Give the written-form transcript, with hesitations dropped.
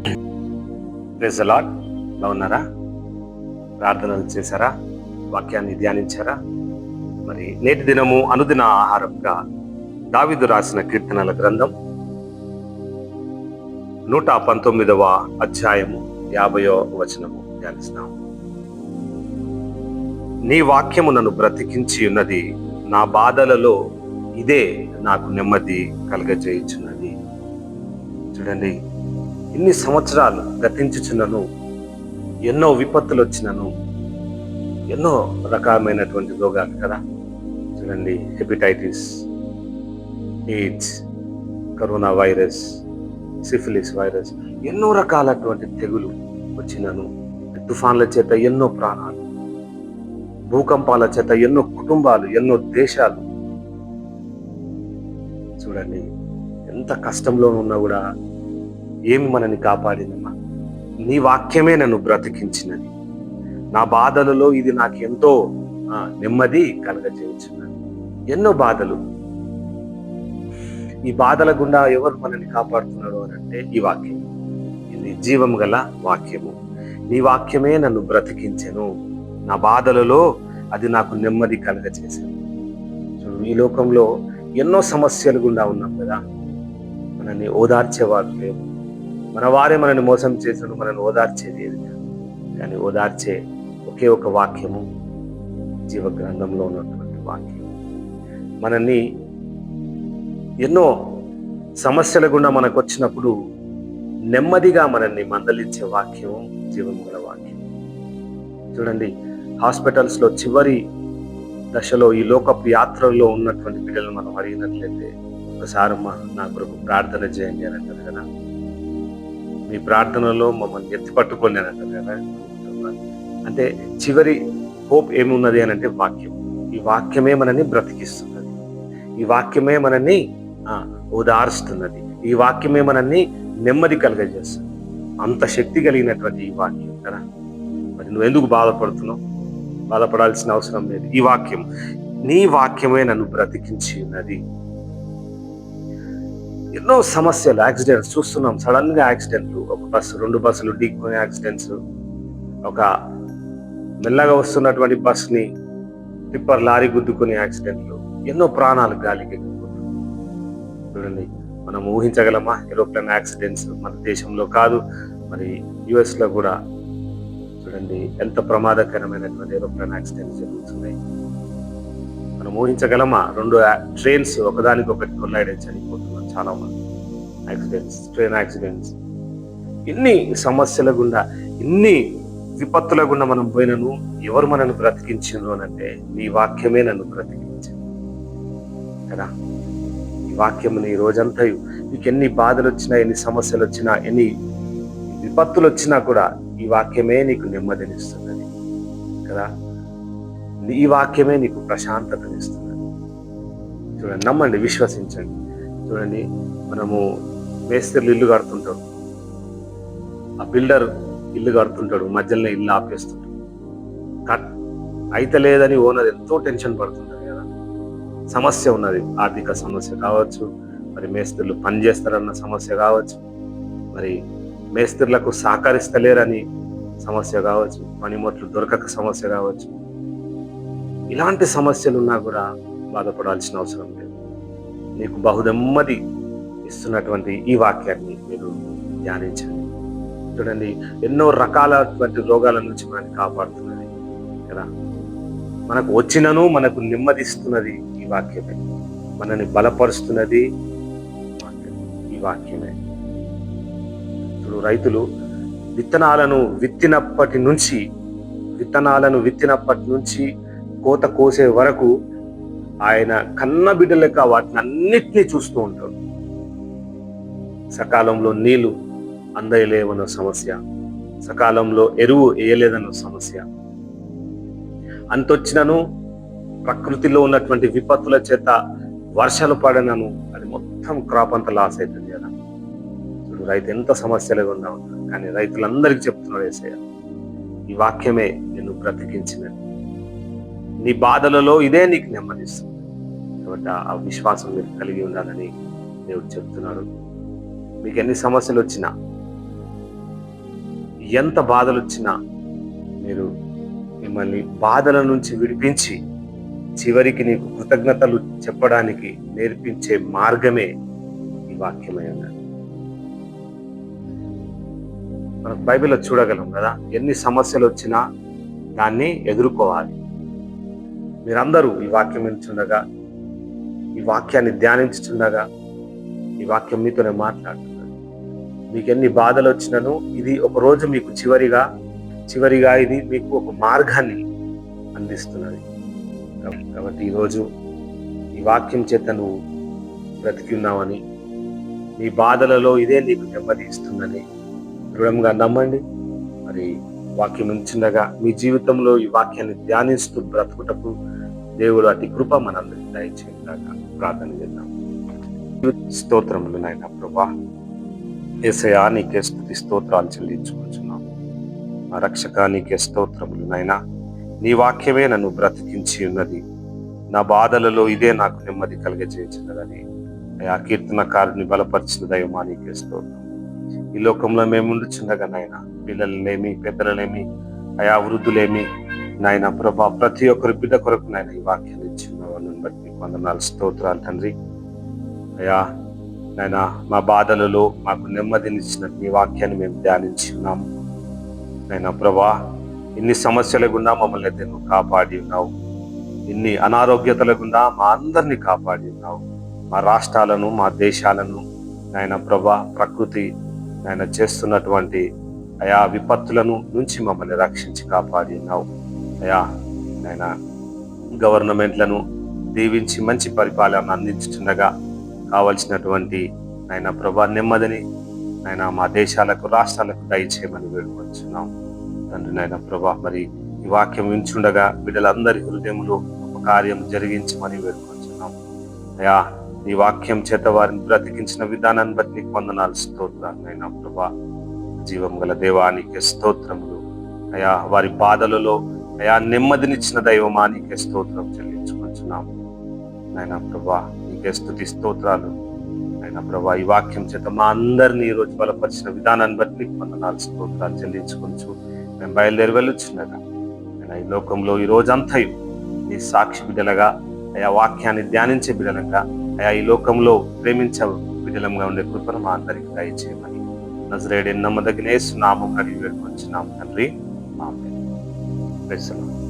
Praise the lord. బాగున్నారా? ప్రార్థనలు చేశారా? వాక్యాన్ని ధ్యానించారా? మరి నేటి దినము అనుదిన ఆహారంగా దావీదు రాసిన కీర్తనల గ్రంథం 119వ అధ్యాయము 50వ వచనము ధ్యానిస్తాం. నీ వాక్యము నన్ను బ్రతికించి ఉన్నది, నా బాధలలో ఇదే నాకు నెమ్మది కలగజేయుచున్నది. చూడండి, ఇన్ని సంవత్సరాలు గతించుచున్నను, ఎన్నో విపత్తులు వచ్చినను, ఎన్నో రకమైనటువంటి రోగాలు కదా. చూడండి, hepatitis, AIDS, corona virus, syphilis virus, ఎన్నో రకాలటువంటి తెగులు వచ్చినను, తుఫాన్ల చేత ఎన్నో ప్రాణాలు, భూకంపాల చేత ఎన్నో కుటుంబాలు, ఎన్నో దేశాలు. చూడండి, ఎంత కష్టంలో ఉన్నా కూడా ఏమి మనని కాపాడిందమ్మా? నీ వాక్యమే నన్ను బ్రతికించినది, నా బాధలలో ఇది నాకు ఎంతో నెమ్మది కలగజేయుచున్నది. ఎన్నో బాధలు, ఈ బాధల గుండా ఎవరు మనల్ని కాపాడుతున్నారు అని అంటే ఈ వాక్యం. ఇది జీవం గల వాక్యము. నీ వాక్యమే నన్ను బ్రతికించెను, నా బాధలలో అది నాకు నెమ్మది కలగజేశాను. చూడు, ఈ లోకంలో ఎన్నో సమస్యలు గుండా ఉన్నాం కదా, మనల్ని ఓదార్చేవారు లేరు. మన వారే మనల్ని మోసం చేసిన మనల్ని ఓదార్చేది ఏది? కానీ ఓదార్చే ఒకే ఒక వాక్యము, జీవ గ్రంథంలో ఉన్నటువంటి వాక్యం. మనల్ని ఎన్నో సమస్యల గుండా మనకు వచ్చినప్పుడు నెమ్మదిగా మనల్ని మందలించే వాక్యము జీవం గల వాక్యం. చూడండి, హాస్పిటల్స్లో చివరి దశలో ఈ లోకపు యాత్రల్లో ఉన్నటువంటి బిడ్డలు మనం అడిగినట్లయితే, ఒకసారి నా కొరకు ప్రార్థన చేయండి అని అంటారు కదా. మీ ప్రార్థనలో మమ్మల్ని ఎత్తి పట్టుకొని అని అంటారు కదా. అంటే చివరి హోప్ ఏమున్నది అని అంటే వాక్యం. ఈ వాక్యమే మనని బ్రతికిస్తున్నది, ఈ వాక్యమే మనల్ని ఓదారుస్తున్నది, ఈ వాక్యమే మనల్ని నెమ్మది కలగజేస్తుంది. అంత శక్తి కలిగినటువంటి ఈ వాక్యం కదా. మరి నువ్వు ఎందుకు బాధపడుతున్నావు? బాధపడాల్సిన అవసరం లేదు. ఈ వాక్యం, నీ వాక్యమే నన్ను బ్రతికించి ఉన్నది. ఎన్నో సమస్యలు, యాక్సిడెంట్స్ చూస్తున్నాం. సడన్ గా యాక్సిడెంట్లు, ఒక బస్సు, 2 బస్సులు ఢీకొని యాక్సిడెంట్స్, ఒక మెల్లగా వస్తున్నటువంటి బస్ని టిప్పర్ లారీ గుద్దుకునే యాక్సిడెంట్లు, ఎన్నో ప్రాణాలు గాలికి ఎగిరిపోతున్నాయి. చూడండి, మనం ఊహించగలమా? ఏరోప్లేన్ యాక్సిడెంట్స్ మన దేశంలో కాదు, మరి US లో కూడా చూడండి ఎంత ప్రమాదకరమైనటువంటి ఏరోప్లేన్ యాక్సిడెంట్స్ జరుగుతున్నాయి. మనం ఊహించగలమా? 2 ట్రైన్స్ ఒకదానికొకటి కొల్లాడే చనిపోతున్నారు చాలా మంది. Accidents, train accidents. ఇన్ని సమస్యల గుండా, ఇన్ని విపత్తుల గుండా మనం పోయినను ఎవరు మనల్ని బ్రతికించారు అని అంటే నీ వాక్యమే నన్ను బ్రతికించింది కదా. ఈ వాక్యముని ఈ రోజంతా నీకు ఎన్ని బాధలు వచ్చినా, ఎన్ని సమస్యలు వచ్చినా, ఎన్ని విపత్తులు వచ్చినా కూడా ఈ వాక్యమే నీకు నెమ్మదినిస్తున్నది కదా. ఈ వాక్యమే నీకు ప్రశాంతతనిస్తున్నది. చూడండి, నమ్మండి, విశ్వసించండి. చూడండి, మనము మేస్త్రీలు ఇల్లు కడుతుంటాడు, ఆ బిల్డర్ ఇల్లు కడుతుంటాడు, మధ్యలో ఇల్లు ఆపేస్తుంటాడు. అయితే లేదని ఓనర్ ఎంతో టెన్షన్ పడుతుంటాడు కదా. సమస్య ఉన్నది, ఆర్థిక సమస్య కావచ్చు, మరి మేస్త్రీలు పని చేస్తారన్న సమస్య కావచ్చు, మరి మేస్త్రీలకు సహకరిస్తలేరని సమస్య కావచ్చు, పనిముట్లు దొరకక సమస్య కావచ్చు. ఇలాంటి సమస్యలు ఉన్నా కూడా బాధపడాల్సిన అవసరం లేదు. నీకు బహుదెమ్మది ఇస్తున్నటువంటి ఈ వాక్యాన్ని మీరు ధ్యానించండి. చూడండి, ఎన్నో రకాలటువంటి రోగాల నుంచి మనల్ని కాపాడుతున్నది కదా. మనకు వచ్చినను మనకు నెమ్మదిస్తున్నది ఈ వాక్యమే, మనల్ని బలపరుస్తున్నది ఈ వాక్యమే. ఇప్పుడు రైతులు విత్తనాలను విత్తినప్పటి నుంచి కోత కోసే వరకు ఆయన కన్న బిడ్డ లెక్క వాటిని అన్నిటినీ చూస్తూ ఉంటాడు. సకాలంలో నీళ్లు అందలేవన్న సమస్య, సకాలంలో ఎరువు వేయలేదన్న సమస్య, అంతొచ్చినను ప్రకృతిలో ఉన్నటువంటి విపత్తుల చేత వర్షాలు పడనను అది మొత్తం క్రాప్ అంతా లాస్ అవుతుంది కదా. రైతు ఎంత సమస్యలుగా ఉన్నా ఉంటాడు, కానీ రైతులందరికీ చెప్తున్నాడు యేసయ్య, ఈ వాక్యమే నిన్ను బ్రతికించినది, నీ బాధలలో ఇదే నీకు నెమ్మదిస్తుంది. కాబట్టి ఆ విశ్వాసం మీరు కలిగి ఉండాలని దేవుడు చెప్తున్నాడు. మీకు ఎన్ని సమస్యలు వచ్చినా, ఎంత బాధలు వచ్చినా మీరు మిమ్మల్ని బాధల నుంచి విడిపించి చివరికి నీకు కృతజ్ఞతలు చెప్పడానికి నేర్పించే మార్గమే ఈ వాక్యమై ఉన్నది. మనకు బైబిల్లో చూడగలం కదా, ఎన్ని సమస్యలు వచ్చినా దాన్ని ఎదుర్కోవాలి. మీరందరూ ఈ వాక్యం వింటుండగా, ఈ వాక్యాన్ని ధ్యానించుచుండగా, ఈ వాక్యం మీతోనే మాట్లాడుతున్నది. మీకు ఎన్ని బాధలు వచ్చినను ఇది ఒక రోజు మీకు చివరిగా ఇది మీకు ఒక మార్గాన్ని అందిస్తున్నది. కాబట్టి ఈరోజు ఈ వాక్యం చేత నువ్వు బ్రతికి ఉన్నావని, నీ బాధలలో ఇదే నీకు నెమ్మది ఇస్తుందని దృఢంగా నమ్మండి. మరి వాక్యం ఉంచుండగా మీ జీవితంలో ఈ వాక్యాన్ని ధ్యానిస్తూ బ్రతుకుటకు దేవుడు అతి కృప మనందరికీ దయచేయగా ప్రార్థన చేద్దాం. స్తోత్రములు నాయన ప్రభువా, యేసయ్యా నీకే స్తుతి స్తోత్రాలు చెల్లించుకుంటున్నాం. మా రక్షక నీకే స్తోత్రములు నాయనా. నీ వాక్యమే నన్ను బ్రతికించి ఉన్నది, నా బాధలలో ఇదే నాకు నెమ్మది కలిగజేయుచున్నదని అయా కీర్తనకారుని బలపరిచిన దైవమా నీకే స్తోత్రం. ఈ లోకంలో మేము ఉండుచుండగా నాయన, పిల్లలనేమి పెద్దలనేమి అయా వృద్ధులేమి నాయన ప్రభా, ప్రతి ఒక్కరి బిడ్డ కొరకు నాయన ఈ వాక్యాన్ని ఇచ్చున్నాను బట్టి నీకు వందనాలు స్తోత్రాలు తండ్రి. అయా నాయన మా బాధలలో మాకు నెమ్మదినిచ్చిన నీ వాక్యాన్ని మేము ధ్యానించి ఉన్నాము నాయన ప్రభా. ఇన్ని సమస్యల గుండా మమ్మల్ని అయితే నువ్వు కాపాడి ఉన్నావు, ఇన్ని అనారోగ్యతల గుండా మా అందరినీ కాపాడి ఉన్నావు. మా రాష్ట్రాలను మా దేశాలను నాయన ప్రభా, ప్రకృతి నాయన చేస్తున్నటువంటి అయా విపత్తులను నుంచి మమ్మల్ని రక్షించి కాపాడి ఉన్నావు అయా. నాయన గవర్నమెంట్లను దీవించి మంచి పరిపాలన అందించుతుండగా కావలసినటువంటి నాయన ప్రభా నెమ్మదిని నాయన మా దేశాలకు రాష్ట్రాలకు దయచేయమని వేడుకొచ్చున్నాం తండ్రి. నాయన ప్రభా, మరి ఈ వాక్యం వించుండగా బిడ్డలందరి హృదయంలో ఒక కార్యం జరిగించమని వేడుకొచ్చున్నాం అయా. ఈ వాక్యం చేత వారిని బ్రతికించిన విధానాన్ని బట్టి నీకు వందనాలు స్తోత్రాలు నాయన ప్రభా. జీవం గల దేవానికి స్తోత్రములు అయా. వారి బాధలలో అయా నెమ్మదినిచ్చిన దైవమా నీకే స్తోత్రం చెల్లించుకొచ్చున్నాం నాయన ప్రభా. నీకే స్తుతి స్తోత్రాలు నాయన ప్రభా. ఈ వాక్యం చేత మా అందరినీ ఈ రోజు బలపరిచిన విధానాన్ని బట్టి నీకు వందనాలు స్తోత్రాలు చెల్లించుకొచ్చు మేము బయలుదేరి వెళ్ళొచ్చుండగా ఈ లోకంలో ఈ రోజంతయు నీ సాక్షి బిడ్డలుగా అయా, వాక్యాన్ని ధ్యానించే బిడ్డలుగా అయా, ఈ లోకంలో ప్రేమించే బిడ్డలంగా ఉండే కృపను మా అందరికి దయచేయమని నజరేయుడైన నమ్మదగిన యేసు నామమున అడిగి వేడుకొంచున్నాము తండ్రి. ఆమేన్. Praise the lord.